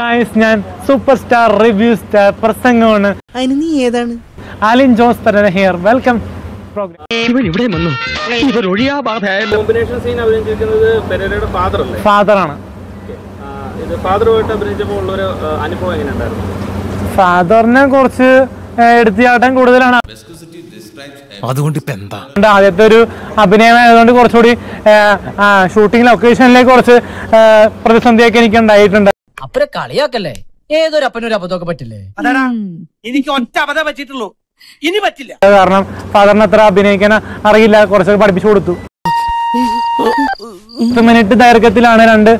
ഞാൻ super star review star പ്രസംഗമാണ്. അതിന് നീ ഏതാണ്? Alin Jose Perera here. Welcome programme. ഇവിടെ വന്നു ഇവർ ഒഴിയാ ബാധയായല്ലോ. കോമ്പിനേഷൻ സീൻ അഭിനയിച്ചിരിക്കുന്നത് പെരേരയുടെ ഫാദർ അല്ലേ? ഫാദറാണ്. ഇത് ഫാദറുമായിട്ട് അഭിനയിച്ചപ്പോൾ ഉള്ളൊരു അനുഭവം എങ്ങനെയുണ്ടായിരുന്നു? ഫാദറിനെ കുറച്ച് എടുത്തിയാട്ടം കൂടുതലാണ്. അതുകൊണ്ട് ഇപ്പൊ എന്താ ആദ്യത്തെ ഒരു അഭിനയമായതുകൊണ്ട് കുറച്ചുകൂടി ഷൂട്ടിംഗ് ലൊക്കേഷനിലേക്ക് കുറച്ച് പ്രതിസന്ധിയൊക്കെ എനിക്ക് ഉണ്ടായിട്ടുണ്ട്. അപ്പഴ കളിയാക്കല്ലേ, ഏതൊരു അപ്പനൊരു അബദ്ധമൊക്കെ പറ്റില്ലേ? എനിക്ക് ഒറ്റ അബദ്ധം പറ്റിയിട്ടുള്ളൂ, ഇനി പറ്റില്ല. കാരണം ഫാദറിന് അത്ര അഭിനയിക്കാൻ അറിയില്ല, കുറച്ചൊക്കെ പഠിപ്പിച്ചു കൊടുത്തു. 10 മിനിറ്റ് ദൈർഘ്യത്തിലാണ് 2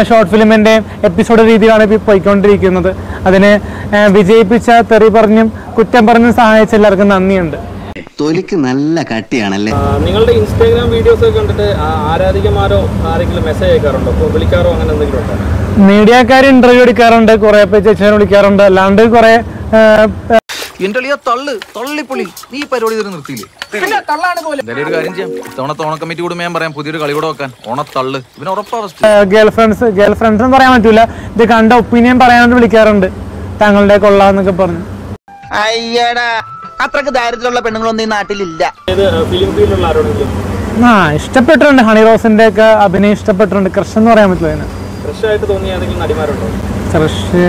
ഷോർട്ട് ഫിലിമിന്റെ എപ്പിസോഡ് രീതിയിലാണ് പോയിക്കൊണ്ടിരിക്കുന്നത്. അതിനെ വിജയിപ്പിച്ച തെറി പറഞ്ഞും കുറ്റം പറഞ്ഞും സഹായിച്ച എല്ലാവർക്കും നന്ദിയുണ്ട്. തൊലിക്ക് നല്ല കട്ടിയാണല്ലേ. നിങ്ങളുടെ ഇൻസ്റ്റാഗ്രാം വീഡിയോസ് ഒക്കെ കണ്ടിട്ട് ആരാധികമാരോ ആരെങ്കിലും മെസ്സേജ് അയക്കാറുണ്ടോ, വിളിക്കാറോ, അങ്ങനെ എന്തെങ്കിലും ഉണ്ടോ? മീഡിയക്കാർ ഇന്റർവ്യൂ എടുക്കാറുണ്ട്, കുറെ ചേച്ചിനെ വിളിക്കാറുണ്ട്, അല്ലാണ്ട് കുറെ തള്ളിപ്പൊളി നീ പരിപാടി നിർത്തിയില്ലേ? എന്തായാലും ഒരു കാര്യം ചെയ്യാം, ഇത്തവണ ഓണ കമ്മിറ്റി കൂടും ഞാൻ പറയാം, പുതിയൊരു കളി കൂടെ വെക്കാൻ. ഓണത്തള്ളു ഇവന് ഉറപ്പാ. ഗേൾ ഫ്രണ്ട്സ് പറയാൻ പറ്റൂല, ഇത് കണ്ട ഒപ്പീനിയൻ പറയാനായിട്ട് വിളിക്കാറുണ്ട്. താങ്കളുടെ കൊള്ളാന്നൊക്കെ പറഞ്ഞു. അയ്യടാ, അത്രക്ക് ദാരിദ്ര്യമുള്ള പെണ്ണുങ്ങളൊന്നും ഈ നാട്ടിലില്ല. ഫിലിം ഫീൽഡിലുള്ള ആരോടെങ്കിലും ഇഷ്ടപ്പെട്ടിട്ടുണ്ട്. ഹണി റോസിന്റെ ഒക്കെ അഭിനയം ഇഷ്ടപ്പെട്ടിട്ടുണ്ട്. ക്രഷ് എന്ന് പറയാൻ പറ്റില്ല അതിന്. ഫ്രഷ് ആയിട്ട് തോന്നിയ ഏതെങ്കിലും നടിമാരുണ്ടോ? ക്രഷ്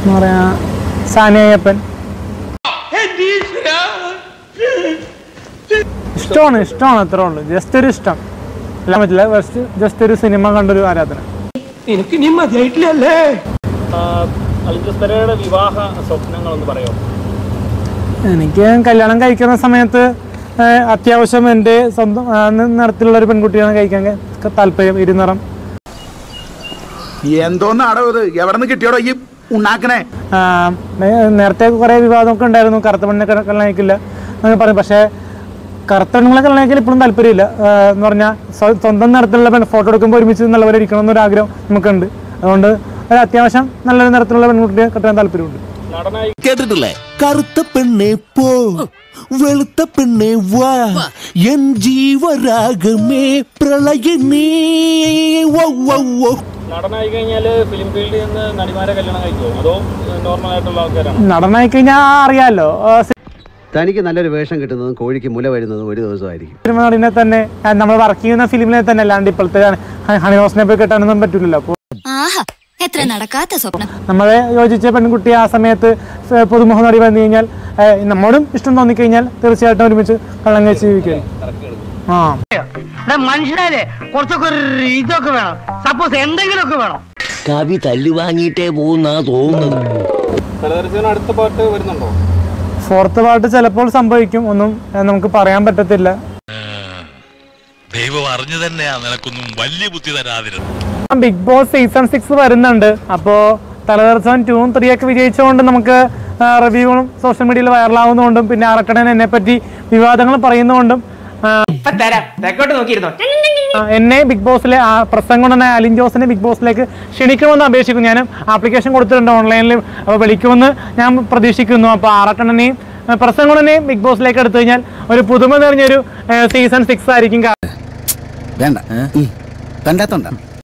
എന്ന് പറയാ സാനിയ അയ്യപ്പൻ. ഇഷ്ടമാണ് അത്രേ ഉള്ളു. ജസ്റ്റ് ഒരു ഇഷ്ടം എല്ലാം പറ്റില്ല, ജസ്റ്റ് ഒരു സിനിമ കണ്ടൊരു ആരാധന. എനിക്ക് നീ മതിയായിട്ടില്ലല്ലേ? അലിൻ ജോസ് പെരേരയുടെ വിവാഹ സ്വപ്നങ്ങളൊന്ന് പറയോ? എനിക്ക് കല്യാണം കഴിക്കുന്ന സമയത്ത് അത്യാവശ്യം എൻ്റെ സ്വന്തം നിറത്തിലുള്ള ഒരു പെൺകുട്ടിയാണ് കഴിക്കാൻ താല്പര്യം. ഇരുനിറം. എന്തോന്നാടോ ഇത്? എവിടെ നിന്ന് കിട്ടിയോടോ ഈ ഉണ്ടാക്കണേ? നേരത്തെ കുറെ വിവാദമൊക്കെ ഉണ്ടായിരുന്നു, കറുത്ത പെണ്ണിനെ കല്യാണം കഴിക്കില്ല എന്നൊക്കെ പറയും. പക്ഷേ കറുത്ത പെണ്ണുങ്ങളെ കല്യാണം കഴിക്കാൻ ഇപ്പോഴും താല്പര്യമില്ല. എന്ന് പറഞ്ഞാൽ സ്വന്തം നിറത്തിലുള്ള ഫോട്ടോ എടുക്കുമ്പോൾ ഒരുമിച്ച് നല്ലപോലെ ഇരിക്കണം എന്നൊരു ആഗ്രഹം നമുക്കുണ്ട്. അതുകൊണ്ട് ഒരു അത്യാവശ്യം നല്ലൊരു നിറത്തിലുള്ള പെൺകുട്ടിയെ കെട്ടാൻ താല്പര്യമുണ്ട്. കേട്ടിട്ടില്ലേ? കറുത്ത പെണ്ണെ പോ, വെളുത്ത പെണ്ണെ വാ, എൻ ജീവരാഗമേ പ്രളയനീ. നടനായി കഴിഞ്ഞാല് ഫിലിം ഫീൽഡിൽ നിന്ന് നടിമാരെ കല്യാണം കഴിക്കുമോ, അതോ നോർമൽ ആയിട്ടുള്ള ആൾക്കാരാണ്? നടനായി കഴിഞ്ഞാൽ അറിയാലോ, തനിക്ക് നല്ലൊരു വേഷം കിട്ടുന്നതും കോഴിക്ക് മുല വരുന്നതും ഒരു ദിവസമായിരിക്കും. സിനിമ നടിനെ തന്നെ നമ്മൾ വർക്ക് ചെയ്യുന്ന ഫിലിമിനെ തന്നെ, അല്ലാണ്ട് ഇപ്പോഴത്തെ ഹണി റോസിനെ പോയി കെട്ടാനൊന്നും പറ്റൂലല്ലോ. അപ്പോൾ എത്ര നടക്കാത്ത സ്വപ്നം. നമ്മളെ യോജിച്ച പെൺകുട്ടി ആ സമയത്ത് പുതുമുഖ നടി വന്നു കഴിഞ്ഞാൽ നമ്മോടും ഇഷ്ടം തോന്നിക്കഴിഞ്ഞാൽ തീർച്ചയായിട്ടും ഒരുമിച്ച് കള്ളം കഴിച്ച് ജീവിക്കും. മനുഷ്യരെ കുറച്ചൊക്കെ ഇതൊക്കെ വേണം, സപ്പോസ് എന്തെങ്കിലുമൊക്കെ വേണം. കവി തല്ലു വാങ്ങിയിട്ടേ പോകുന്നാ തോന്നുന്നത്. തലതെറിച്ചതിന് അടുത്ത പാട്ട് വരുന്നുണ്ടോ? 4th പാർട്ട് ചിലപ്പോൾ സംഭവിക്കും, ഒന്നും നമുക്ക് പറയാൻ പറ്റത്തില്ല. ദൈവം അറിഞ്ഞു തന്നെയാ നിനക്കൊന്നും വലിയ ബുദ്ധി തരാതിരുന്നു. ബിഗ് ബോസ് സീസൺ 6 വരുന്നുണ്ട്. അപ്പോൾ തലതെറിച്ചവൻ 2ഉം 3 ഒക്കെ വിജയിച്ചുകൊണ്ട് നമുക്ക് റിവ്യൂകളും സോഷ്യൽ മീഡിയയിൽ വൈറലാവുന്നതുകൊണ്ടും പിന്നെ അറക്കടൻ എന്നെ പറ്റി വിവാദങ്ങൾ പറയുന്നതുകൊണ്ടും എന്നെ ബിഗ് ബോസിലെ പ്രസംഗം ആലിൻ ജോസിനെ ബിഗ് ബോസിലേക്ക് ക്ഷണിക്കുമെന്ന് അപേക്ഷിക്കുന്നു. ഞാൻ ആപ്ലിക്കേഷൻ കൊടുത്തിട്ടുണ്ട് ഓൺലൈനിൽ, അപ്പോൾ വിളിക്കുമെന്ന് ഞാൻ പ്രതീക്ഷിക്കുന്നു. അപ്പോൾ ആറട്ടനെയും പ്രസംഗനെയും ബിഗ് ബോസിലേക്ക് എടുത്തു കഴിഞ്ഞാൽ ഒരു പുതുമ നിറഞ്ഞൊരു സീസൺ 6 ആയിരിക്കും. വേണ്ട കണ്ടാത്തോണ്ട